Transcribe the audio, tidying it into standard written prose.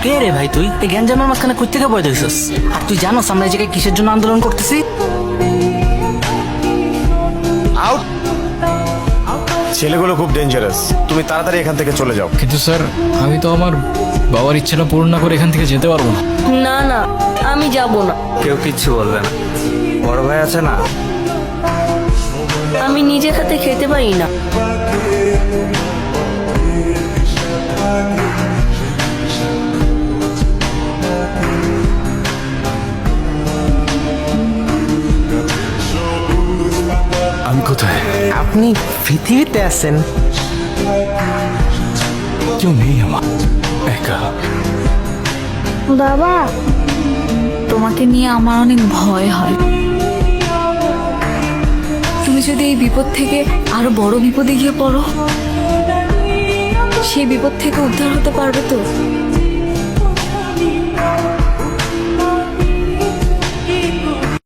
কে রে ভাই তুই এই গ্যাঞ্জামের মাঝখানে কই থেকে বই দিছিস? আর তুই জানোস আমরা এই জায়গায় কিসের জন্য আন্দোলন করতেছি? আউট! ছেলেগুলো খুব ডেঞ্জারাস, তুমি তাড়াতাড়ি এখান থেকে চলে যাও। কিন্তু স্যার আমি তো আমার বাবার ইচ্ছাটা পূরণ না করে এখান থেকে যেতে পারবো না। না না, আমি যাব না। কেউ কিচ্ছু বলবে না, বড় ভাই আছে না। আমি নিজে হাতে খেতে পারি না। আমি কোথায়? আপনি পৃথিবীতে আছেন। কেউ নেই আমার, একা। বাবা, তোমাকে নিয়ে আমার অনেক ভয় হয়। তুমি যদি এই বিপদ থেকে আরো বড় বিপদে গিয়ে পড়ো, সেই বিপদ থেকে উদ্ধার হতে পারবে তো?